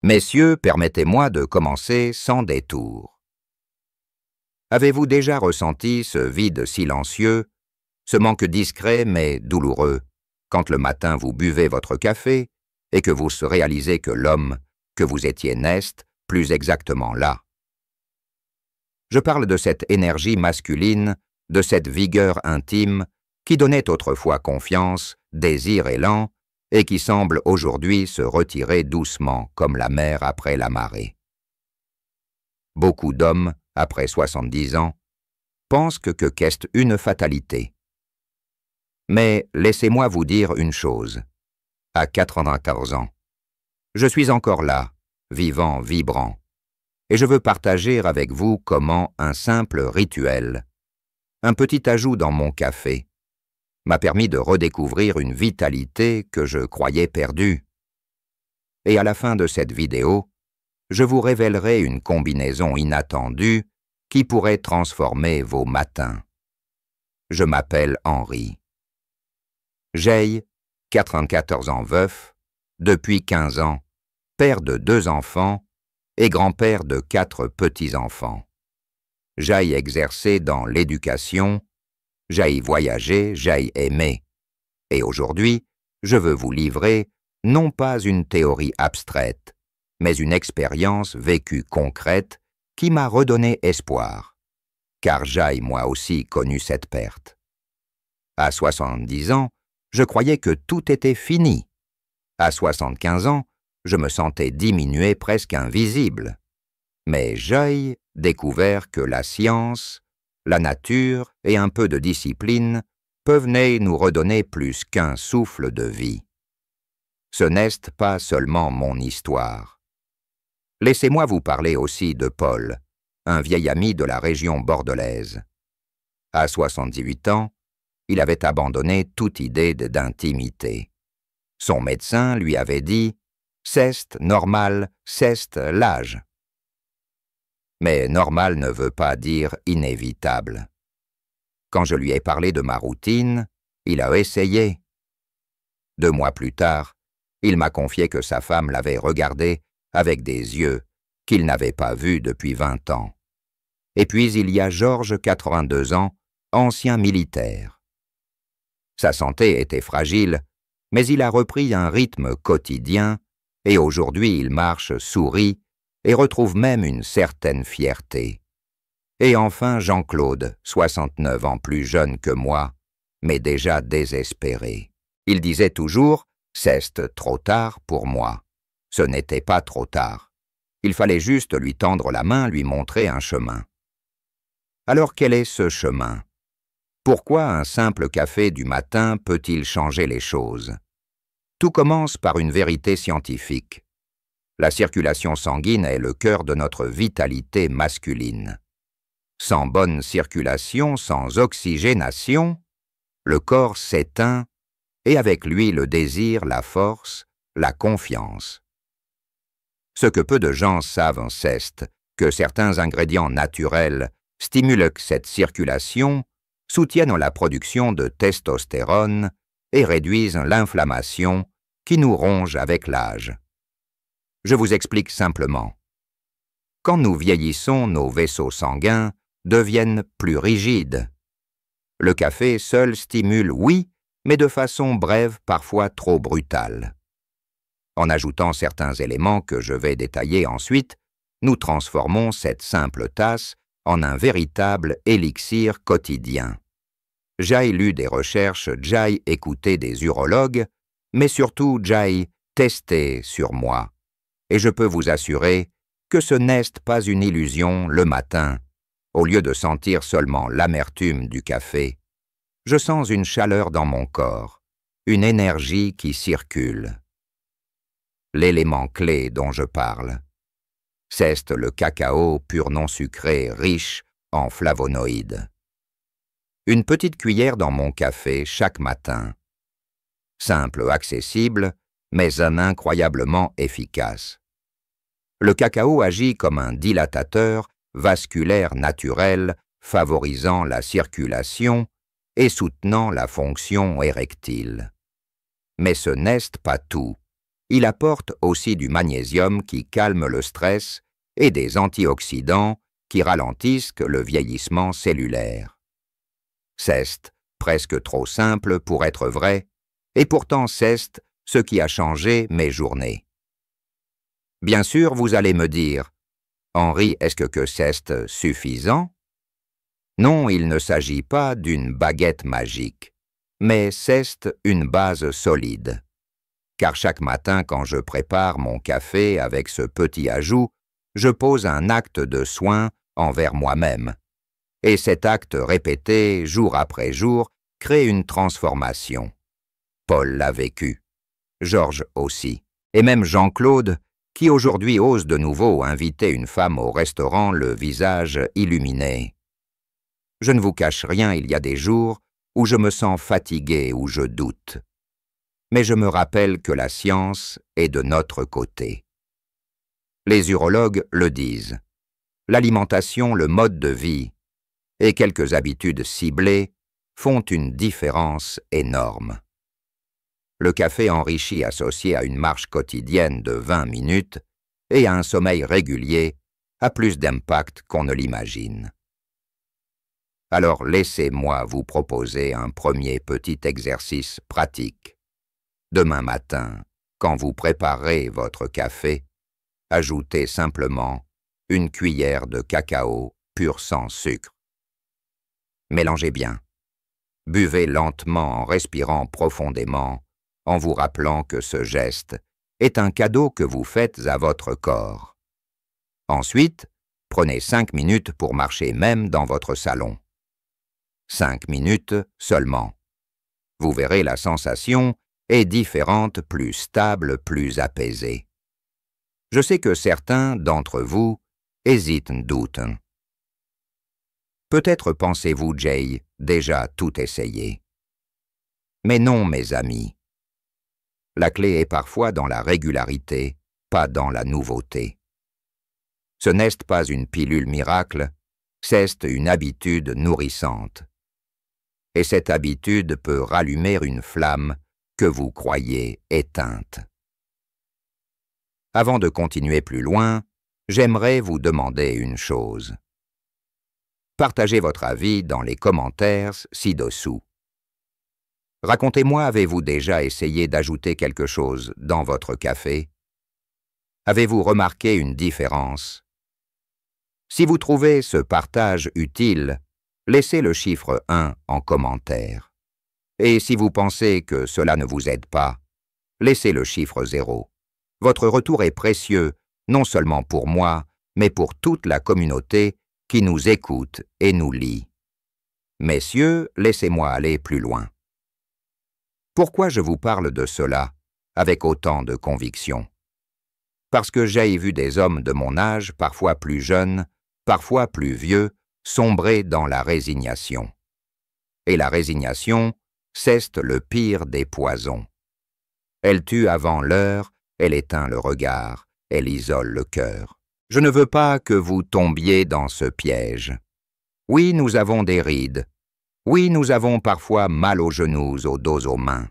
Messieurs, permettez-moi de commencer sans détour. Avez-vous déjà ressenti ce vide silencieux, ce manque discret mais douloureux, quand le matin vous buvez votre café et que vous réalisez que l'homme que vous étiez n'est plus exactement là? Je parle de cette énergie masculine, de cette vigueur intime qui donnait autrefois confiance, désir, élan, et qui semble aujourd'hui se retirer doucement comme la mer après la marée. Beaucoup d'hommes, après 70 ans, pensent que qu'est une fatalité. Mais laissez-moi vous dire une chose. À 94 ans, je suis encore là, vivant, vibrant, et je veux partager avec vous comment un simple rituel, un petit ajout dans mon café, m'a permis de redécouvrir une vitalité que je croyais perdue. Et à la fin de cette vidéo, je vous révélerai une combinaison inattendue qui pourrait transformer vos matins. Je m'appelle Henri. J'ai 94 ans veuf, depuis 15 ans, père de 2 enfants et grand-père de 4 petits-enfants. J'ai exercé dans l'éducation, j'ai voyagé, j'ai aimé. Et aujourd'hui, je veux vous livrer non pas une théorie abstraite, mais une expérience vécue concrète qui m'a redonné espoir, car j'ai moi aussi connu cette perte. À 70 ans, je croyais que tout était fini. À 75 ans, je me sentais diminué, presque invisible. Mais j'ai découvert que la science, la nature et un peu de discipline peuvent nous redonner plus qu'un souffle de vie. Ce n'est pas seulement mon histoire. Laissez-moi vous parler aussi de Paul, un vieil ami de la région bordelaise. À 78 ans, il avait abandonné toute idée d'intimité. Son médecin lui avait dit « c'est normal, c'est l'âge ». Mais normal ne veut pas dire inévitable. Quand je lui ai parlé de ma routine, il a essayé. 2 mois plus tard, il m'a confié que sa femme l'avait regardé avec des yeux qu'il n'avait pas vus depuis 20 ans. Et puis il y a Georges, 82 ans, ancien militaire. Sa santé était fragile, mais il a repris un rythme quotidien et aujourd'hui il marche, sourit et retrouve même une certaine fierté. Et enfin Jean-Claude, 69 ans plus jeune que moi, mais déjà désespéré. Il disait toujours « c'est trop tard pour moi ». Ce n'était pas trop tard. Il fallait juste lui tendre la main, lui montrer un chemin. Alors quel est ce chemin? Pourquoi un simple café du matin peut-il changer les choses? Tout commence par une vérité scientifique. La circulation sanguine est le cœur de notre vitalité masculine. Sans bonne circulation, sans oxygénation, le corps s'éteint et avec lui le désir, la force, la confiance. Ce que peu de gens savent, c'est que certains ingrédients naturels stimulent cette circulation, soutiennent la production de testostérone et réduisent l'inflammation qui nous ronge avec l'âge. Je vous explique simplement. Quand nous vieillissons, nos vaisseaux sanguins deviennent plus rigides. Le café seul stimule, oui, mais de façon brève, parfois trop brutale. En ajoutant certains éléments que je vais détailler ensuite, nous transformons cette simple tasse en un véritable élixir quotidien. J'ai lu des recherches, j'ai écouté des urologues, mais surtout j'ai testé sur moi. Et je peux vous assurer que ce n'est pas une illusion le matin. Au lieu de sentir seulement l'amertume du café, je sens une chaleur dans mon corps, une énergie qui circule. L'élément clé dont je parle, c'est le cacao pur non sucré riche en flavonoïdes. Une petite cuillère dans mon café chaque matin. Simple, accessible, mais incroyablement efficace. Le cacao agit comme un dilatateur vasculaire naturel, favorisant la circulation et soutenant la fonction érectile. Mais ce n'est pas tout. il apporte aussi du magnésium qui calme le stress et des antioxydants qui ralentissent le vieillissement cellulaire. C'est presque trop simple pour être vrai, et pourtant c'est ce qui a changé mes journées. Bien sûr, vous allez me dire, « Henri, est-ce que c'est suffisant ?» Non, il ne s'agit pas d'une baguette magique, mais c'est une base solide. Car chaque matin quand je prépare mon café avec ce petit ajout, je pose un acte de soin envers moi-même. Et cet acte répété jour après jour crée une transformation. Paul l'a vécu, Georges aussi, et même Jean-Claude, qui aujourd'hui ose de nouveau inviter une femme au restaurant le visage illuminé. Je ne vous cache rien, il y a des jours où je me sens fatigué, où je doute. Mais je me rappelle que la science est de notre côté. Les urologues le disent. L'alimentation, le mode de vie et quelques habitudes ciblées font une différence énorme. Le café enrichi associé à une marche quotidienne de 20 minutes et à un sommeil régulier a plus d'impact qu'on ne l'imagine. Alors laissez-moi vous proposer un premier petit exercice pratique. Demain matin, quand vous préparez votre café, ajoutez simplement une cuillère de cacao pur sans sucre. Mélangez bien. Buvez lentement en respirant profondément, en vous rappelant que ce geste est un cadeau que vous faites à votre corps. Ensuite, prenez 5 minutes pour marcher même dans votre salon. 5 minutes seulement. Vous verrez, la sensation est différente, plus stable, plus apaisée. Je sais que certains d'entre vous hésitent, doutent. Peut-être pensez-vous, Jay, déjà tout essayer. Mais non, mes amis. La clé est parfois dans la régularité, pas dans la nouveauté. Ce n'est pas une pilule miracle, c'est une habitude nourrissante. Et cette habitude peut rallumer une flamme que vous croyez éteinte. Avant de continuer plus loin, j'aimerais vous demander une chose. Partagez votre avis dans les commentaires ci-dessous. Racontez-moi, avez-vous déjà essayé d'ajouter quelque chose dans votre café? Avez-vous remarqué une différence? Si vous trouvez ce partage utile, laissez le chiffre 1 en commentaire. Et si vous pensez que cela ne vous aide pas, laissez le chiffre 0. Votre retour est précieux, non seulement pour moi, mais pour toute la communauté qui nous écoute et nous lit. Messieurs, laissez-moi aller plus loin. Pourquoi je vous parle de cela avec autant de conviction? Parce que j'ai vu des hommes de mon âge, parfois plus jeunes, parfois plus vieux, sombrer dans la résignation. Et la résignation, c'est le pire des poisons. Elle tue avant l'heure, elle éteint le regard, elle isole le cœur. Je ne veux pas que vous tombiez dans ce piège. Oui, nous avons des rides. Oui, nous avons parfois mal aux genoux, au dos, aux mains.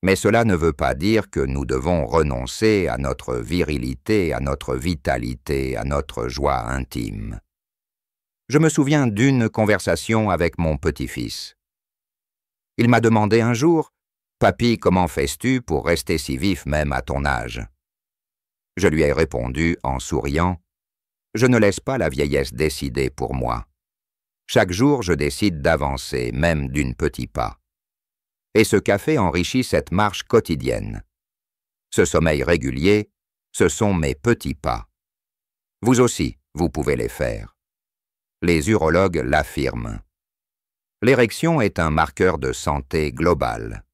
Mais cela ne veut pas dire que nous devons renoncer à notre virilité, à notre vitalité, à notre joie intime. Je me souviens d'une conversation avec mon petit-fils. Il m'a demandé un jour, « Papy, comment fais-tu pour rester si vif même à ton âge ?» Je lui ai répondu en souriant, « Je ne laisse pas la vieillesse décider pour moi. Chaque jour, je décide d'avancer, même d'une petite pas. Et ce café enrichit cette marche quotidienne. Ce sommeil régulier, ce sont mes petits pas. Vous aussi, vous pouvez les faire. Les urologues l'affirment. L'érection est un marqueur de santé globale.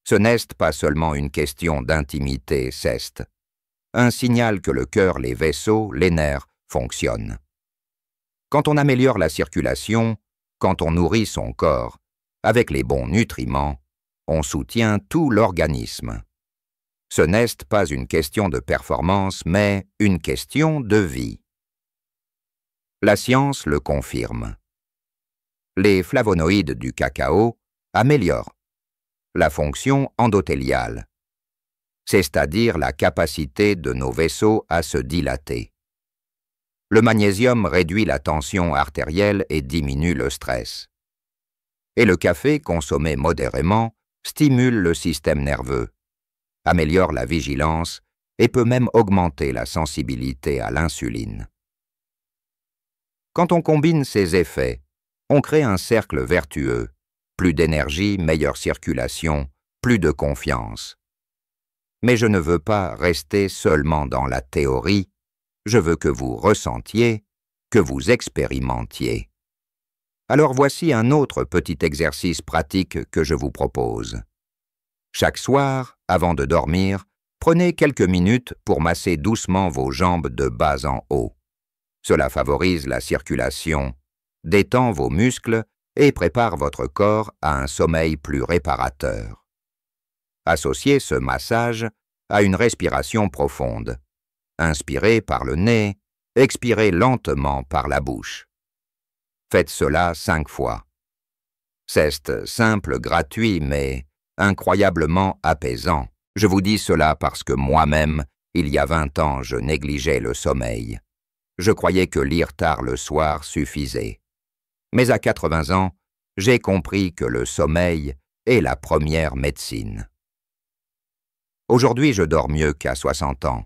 Ce n'est pas seulement une question d'intimité, c'est un signal que le cœur, les vaisseaux, les nerfs fonctionnent. Quand on améliore la circulation, quand on nourrit son corps avec les bons nutriments, on soutient tout l'organisme. Ce n'est pas une question de performance, mais une question de vie. La science le confirme. Les flavonoïdes du cacao améliorent la fonction endothéliale. c'est-à-dire la capacité de nos vaisseaux à se dilater. Le magnésium réduit la tension artérielle et diminue le stress. Et le café, consommé modérément, stimule le système nerveux, améliore la vigilance et peut même augmenter la sensibilité à l'insuline. Quand on combine ces effets, on crée un cercle vertueux, plus d'énergie, meilleure circulation, plus de confiance. Mais je ne veux pas rester seulement dans la théorie, je veux que vous ressentiez, que vous expérimentiez. Alors voici un autre petit exercice pratique que je vous propose. Chaque soir, avant de dormir, prenez quelques minutes pour masser doucement vos jambes de bas en haut. Cela favorise la circulation, détend vos muscles et prépare votre corps à un sommeil plus réparateur. Associez ce massage à une respiration profonde. Inspirez par le nez, expirez lentement par la bouche. Faites cela 5 fois. C'est simple, gratuit, mais incroyablement apaisant. Je vous dis cela parce que moi-même, il y a 20 ans, je négligeais le sommeil. Je croyais que lire tard le soir suffisait. Mais à 80 ans, j'ai compris que le sommeil est la première médecine. Aujourd'hui, je dors mieux qu'à 60 ans,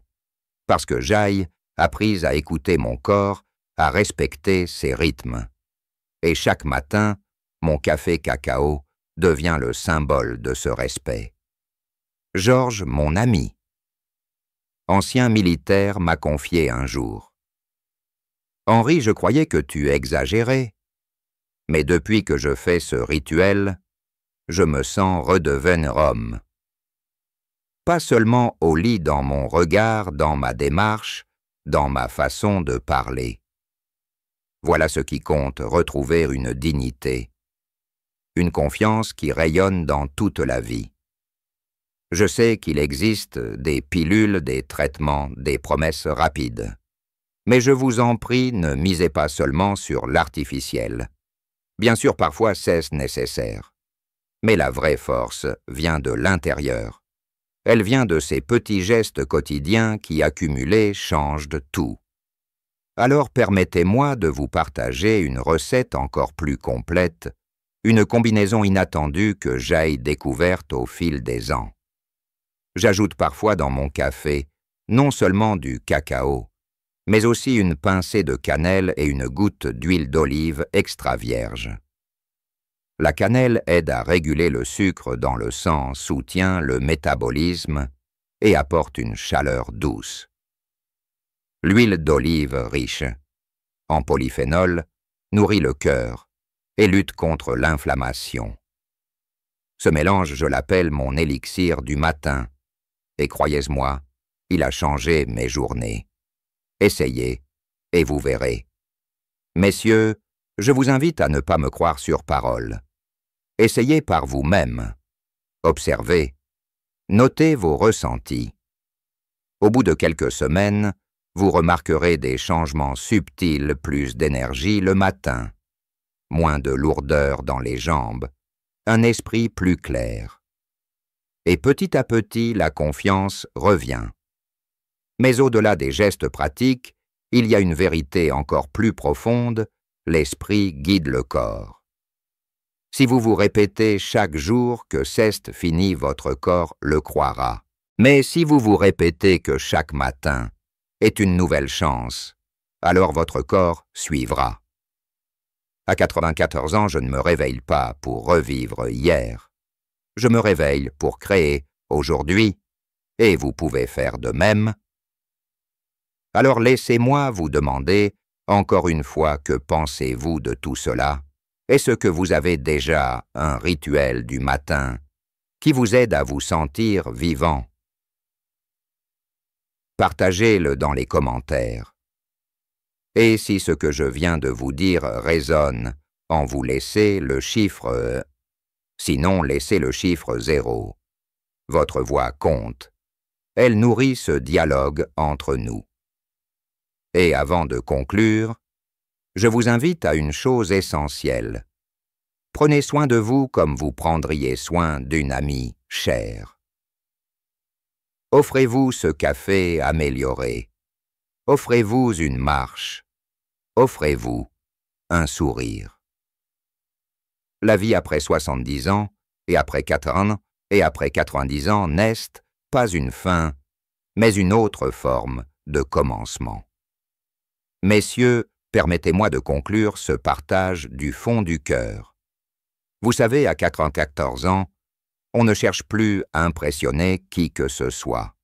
parce que j'ai appris à écouter mon corps, à respecter ses rythmes. Et chaque matin, mon café cacao devient le symbole de ce respect. Georges, mon ami, ancien militaire, m'a confié un jour. « Henri, je croyais que tu exagérais, mais depuis que je fais ce rituel, je me sens redevenu homme. Pas seulement au lit, dans mon regard, dans ma démarche, dans ma façon de parler. Voilà ce qui compte, retrouver une dignité, une confiance qui rayonne dans toute la vie. Je sais qu'il existe des pilules, des traitements, des promesses rapides. Mais je vous en prie, ne misez pas seulement sur l'artificiel. Bien sûr, parfois c'est nécessaire. Mais la vraie force vient de l'intérieur. Elle vient de ces petits gestes quotidiens qui, accumulés, changent tout. Alors permettez-moi de vous partager une recette encore plus complète, une combinaison inattendue que j'ai découverte au fil des ans. J'ajoute parfois dans mon café non seulement du cacao, mais aussi une pincée de cannelle et une goutte d'huile d'olive extra vierge. La cannelle aide à réguler le sucre dans le sang, soutient le métabolisme et apporte une chaleur douce. L'huile d'olive riche en polyphénol nourrit le cœur et lutte contre l'inflammation. Ce mélange, je l'appelle mon élixir du matin, et croyez-moi, il a changé mes journées. Essayez, et vous verrez. Messieurs, je vous invite à ne pas me croire sur parole. Essayez par vous-même. Observez. Notez vos ressentis. Au bout de quelques semaines, vous remarquerez des changements subtils, plus d'énergie le matin, moins de lourdeur dans les jambes, un esprit plus clair. Et petit à petit, la confiance revient. Mais au-delà des gestes pratiques, il y a une vérité encore plus profonde, l'esprit guide le corps. Si vous vous répétez chaque jour que c'est fini, votre corps le croira. Mais si vous vous répétez que chaque matin est une nouvelle chance, alors votre corps suivra. À 94 ans, je ne me réveille pas pour revivre hier. Je me réveille pour créer aujourd'hui, et vous pouvez faire de même. Alors laissez-moi vous demander, encore une fois, que pensez-vous de tout cela? Est-ce que vous avez déjà un rituel du matin qui vous aide à vous sentir vivant? Partagez-le dans les commentaires. Et si ce que je viens de vous dire résonne, en vous laissez le chiffre, sinon laissez le chiffre 0. Votre voix compte. Elle nourrit ce dialogue entre nous. Et avant de conclure, je vous invite à une chose essentielle. Prenez soin de vous comme vous prendriez soin d'une amie chère. Offrez-vous ce café amélioré. Offrez-vous une marche. Offrez-vous un sourire. La vie après 70 ans, et après 4 ans, et après 90 ans n'est pas une fin, mais une autre forme de commencement. Messieurs, permettez-moi de conclure ce partage du fond du cœur. Vous savez, à 94 ans, on ne cherche plus à impressionner qui que ce soit.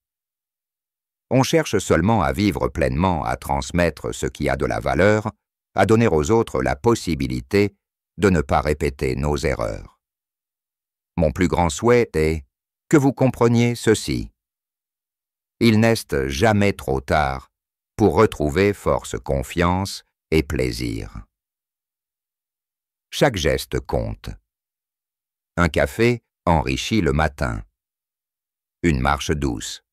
On cherche seulement à vivre pleinement, à transmettre ce qui a de la valeur, à donner aux autres la possibilité de ne pas répéter nos erreurs. Mon plus grand souhait est que vous compreniez ceci. Il n'est jamais trop tard pour retrouver force, confiance et plaisir. Chaque geste compte. Un café enrichit le matin. Une marche douce.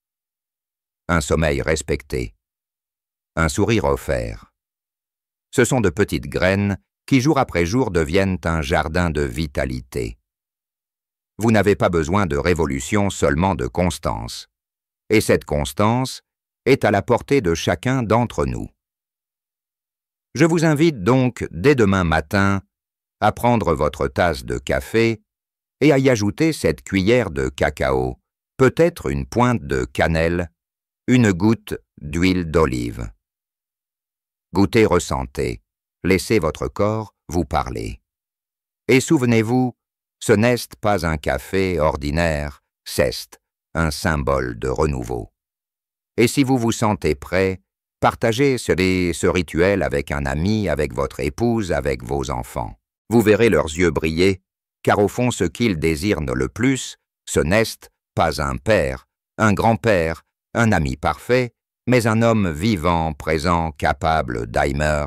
Un sommeil respecté. Un sourire offert. Ce sont de petites graines qui, jour après jour, deviennent un jardin de vitalité. Vous n'avez pas besoin de révolution, seulement de constance. Et cette constance est à la portée de chacun d'entre nous. Je vous invite donc, dès demain matin, à prendre votre tasse de café et à y ajouter cette cuillère de cacao, peut-être une pointe de cannelle, une goutte d'huile d'olive. Goûtez, ressentez, laissez votre corps vous parler. Et souvenez-vous, ce n'est pas un café ordinaire, c'est un symbole de renouveau. Et si vous vous sentez prêt, partagez ce rituel avec un ami, avec votre épouse, avec vos enfants. Vous verrez leurs yeux briller, car au fond ce qu'ils désirent le plus, ce n'est pas un père, un grand-père, un ami parfait, mais un homme vivant, présent, capable d'aimer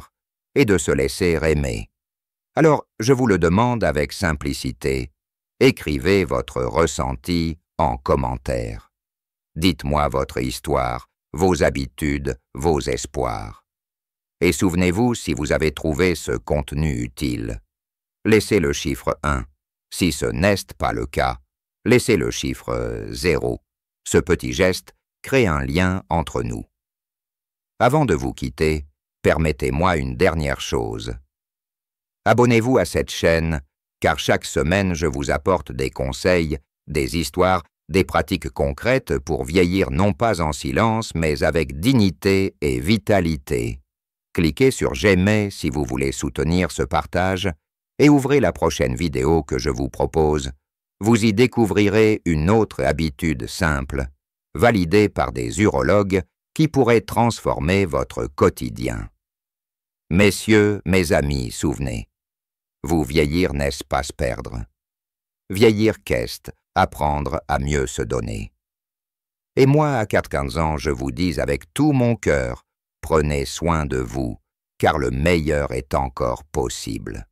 et de se laisser aimer. Alors, je vous le demande avec simplicité, écrivez votre ressenti en commentaire. Dites-moi votre histoire, vos habitudes, vos espoirs. Et souvenez-vous si vous avez trouvé ce contenu utile. Laissez le chiffre 1. Si ce n'est pas le cas, laissez le chiffre 0. Ce petit geste crée un lien entre nous. Avant de vous quitter, permettez-moi une dernière chose. Abonnez-vous à cette chaîne, car chaque semaine je vous apporte des conseils, des histoires, des pratiques concrètes pour vieillir non pas en silence, mais avec dignité et vitalité. Cliquez sur « J'aime » si vous voulez soutenir ce partage et ouvrez la prochaine vidéo que je vous propose. Vous y découvrirez une autre habitude simple, validée par des urologues qui pourrait transformer votre quotidien. Messieurs, mes amis, souvenez, vous vieillir n'est-ce pas se perdre. Vieillir qu'est apprendre à mieux se donner. Et moi, à 15 ans, je vous dis avec tout mon cœur, prenez soin de vous, car le meilleur est encore possible.